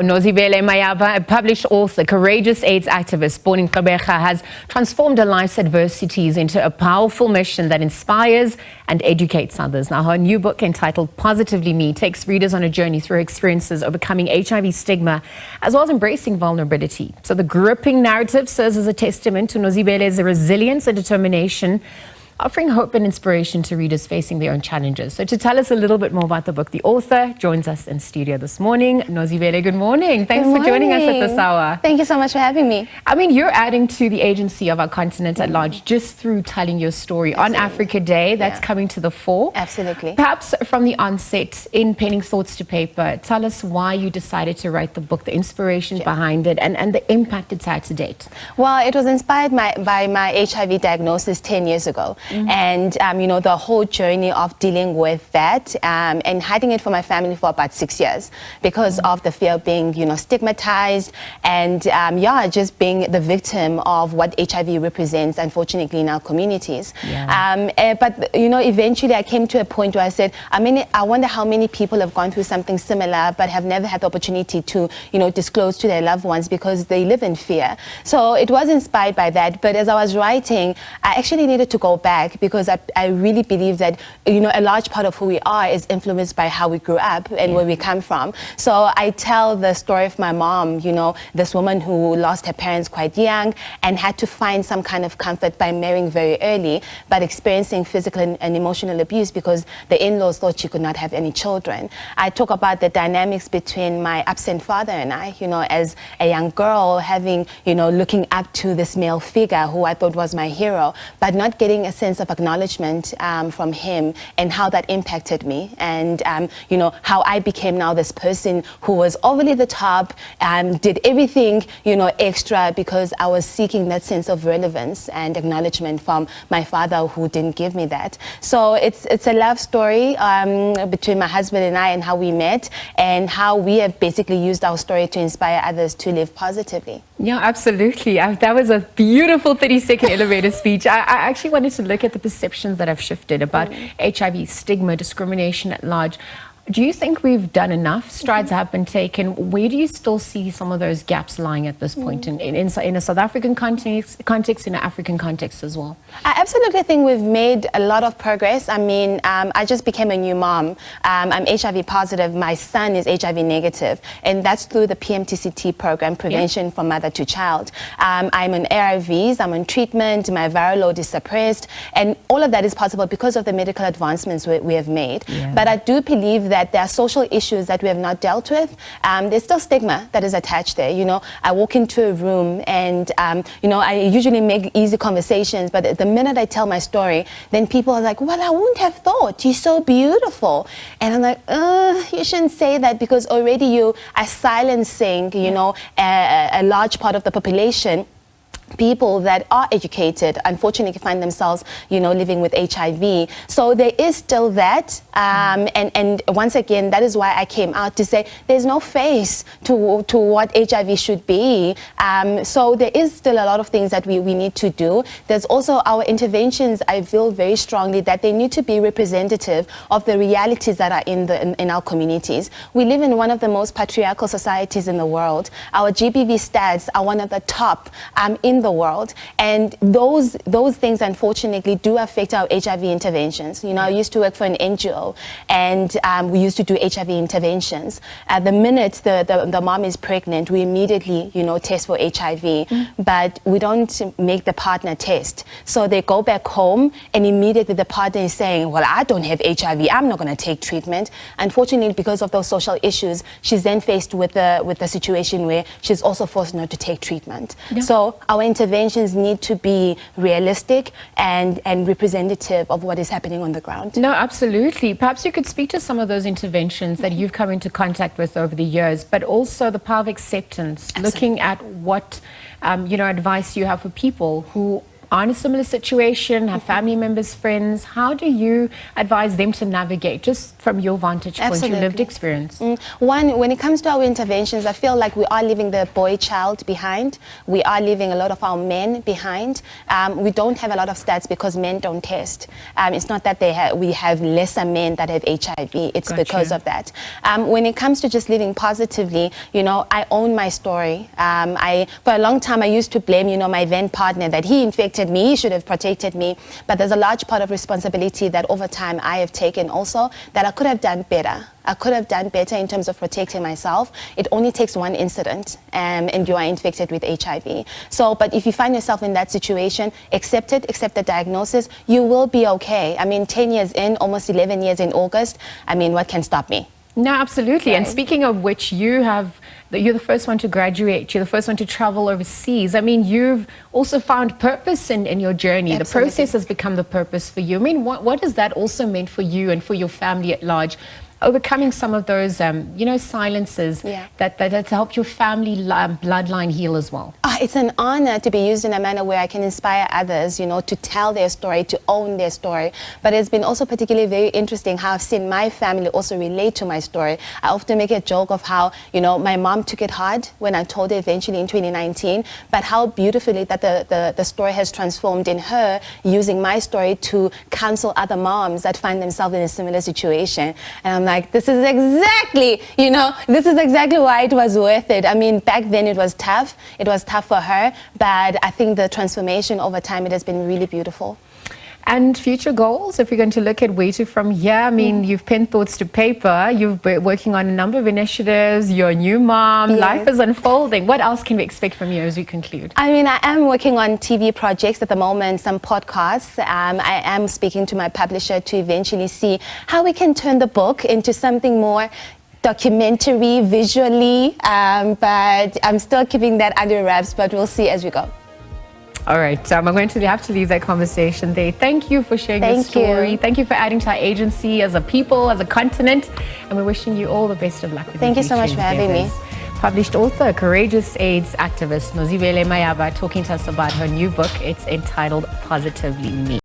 Nozibele Mayaba, a published author, courageous AIDS activist born in Qgeberha, has transformed her life's adversities into a powerful mission that inspires and educates others. Now, her new book entitled Positively Me takes readers on a journey through her experiences overcoming HIV stigma, as well as embracing vulnerability. So the gripping narrative serves as a testament to Nozibele's resilience and determination, offering hope and inspiration to readers facing their own challenges. So to tell us a little bit more about the book, the author joins us in studio this morning. Nozibele, good morning. Thanks for joining us at this hour. Thank you so much for having me. I mean, you're adding to the agency of our continent at large just through telling your story on Africa Day. That's coming to the fore. Absolutely. Perhaps from the onset, in penning thoughts to paper, tell us why you decided to write the book, the inspiration behind it, and the impact it's had to date. Well, it was inspired by my HIV diagnosis 10 years ago. And, you know, the whole journey of dealing with that and hiding it from my family for about 6 years because of the fear of being, you know, stigmatized and, just being the victim of what HIV represents, unfortunately, in our communities. But, you know, eventually I came to a point where I said, I wonder how many people have gone through something similar but have never had the opportunity to, you know, disclose to their loved ones because they live in fear. So it was inspired by that. But as I was writing, I actually needed to go back because I really believe that, you know, a large part of who we are is influenced by how we grew up and where we come from. So I tell the story of my mom, you know, this woman who lost her parents quite young and had to find some kind of comfort by marrying very early, but experiencing physical and emotional abuse because the in-laws thought she could not have any children. I talk about the dynamics between my absent father and I, you know, as a young girl having, you know, looking up to this male figure who I thought was my hero, but not getting a sense of acknowledgement from him and how that impacted me and, you know, how I became now this person who was overly the top, did everything, you know, extra because I was seeking that sense of relevance and acknowledgement from my father who didn't give me that. So it's a love story between my husband and I and how we met and how we have basically used our story to inspire others to live positively. Yeah, absolutely. That was a beautiful 30-second elevator speech. I actually wanted to look at the perceptions that have shifted about HIV, stigma, discrimination at large. Do you think we've done enough? Strides have been taken. Where do you still see some of those gaps lying at this point in a South African context, in an African context as well? I absolutely think we've made a lot of progress. I mean, I just became a new mom. I'm HIV positive. My son is HIV negative. And that's through the PMTCT program, Prevention from Mother to Child. I'm on ARVs, I'm on treatment, my viral load is suppressed. And all of that is possible because of the medical advancements we have made. But I do believe that there are social issues that we have not dealt with. There's still stigma that is attached there. You know, I walk into a room and, you know, I usually make easy conversations, but the minute I tell my story, then people are like, well, I wouldn't have thought, you're so beautiful. And I'm like, you shouldn't say that because already you are silencing, you know, a large part of the population. People that are educated, unfortunately, find themselves, you know, living with HIV. So there is still that. And once again, that is why I came out to say there's no face to what HIV should be. So there is still a lot of things that we need to do. There's also our interventions. I feel very strongly that they need to be representative of the realities that are in our communities. We live in one of the most patriarchal societies in the world. Our GBV stats are one of the top in the world, and those things unfortunately do affect our HIV interventions. You know, I used to work for an NGO and we used to do HIV interventions. At the minute the mom is pregnant, we immediately, you know, test for HIV, but we don't make the partner test. So they go back home and immediately the partner is saying, well, I don't have HIV, I'm not going to take treatment. Unfortunately, because of those social issues, she's then faced with the situation where she's also forced not to take treatment. So our interventions need to be realistic and representative of what is happening on the ground. No, absolutely. Perhaps you could speak to some of those interventions that you've come into contact with over the years, but also the power of acceptance, looking at what, you know, advice you have for people who are in a similar situation, have family members, friends, how do you advise them to navigate, just from your vantage point, your lived experience? One, when it comes to our interventions, I feel like we are leaving the boy child behind. We are leaving a lot of our men behind. We don't have a lot of stats because men don't test. It's not that we have lesser men that have HIV. It's because of that. When it comes to just living positively, you know, I own my story. For a long time, I used to blame, you know, my then partner that he infected me, he should have protected me. But there's a large part of responsibility that over time I have taken also, that I could have done better. I could have done better in terms of protecting myself. It only takes one incident and you are infected with HIV. So, but if you find yourself in that situation, accept it, accept the diagnosis, you will be okay. I mean, 10 years in, almost 11 years in August, I mean, what can stop me? No, absolutely. Right. And speaking of which, you're the first one to graduate. You're the first one to travel overseas. I mean, you've also found purpose in your journey. Absolutely. The process has become the purpose for you. I mean, what has that also meant for you and for your family at large? Overcoming some of those, you know, silences that help your family bloodline heal as well. It's an honor to be used in a manner where I can inspire others, you know, to tell their story, to own their story. But it's been also particularly very interesting how I've seen my family also relate to my story. I often make a joke of how, you know, my mom took it hard when I told her eventually in 2019, but how beautifully that the story has transformed in her, using my story to counsel other moms that find themselves in a similar situation. And I'm like, this is exactly, you know, this is exactly why it was worth it. I mean, back then it was tough. It was tough for her, but I think the transformation over time, it has been really beautiful. And future goals, if you're going to look at where to from here, I mean, you've penned thoughts to paper, you've been working on a number of initiatives, you're a new mom, life is unfolding. What else can we expect from you as we conclude? I mean, I am working on TV projects at the moment, some podcasts. I am speaking to my publisher to eventually see how we can turn the book into something more documentary, visually, but I'm still keeping that under wraps, but we'll see as we go. All right, I'm going to have to leave that conversation there. Thank you for sharing your story. Thank you for adding to our agency as a people, as a continent, and we're wishing you all the best of luck with Thank you so much for having me. Published author, courageous AIDS activist Nozibele Mayaba talking to us about her new book. It's entitled Positively Me.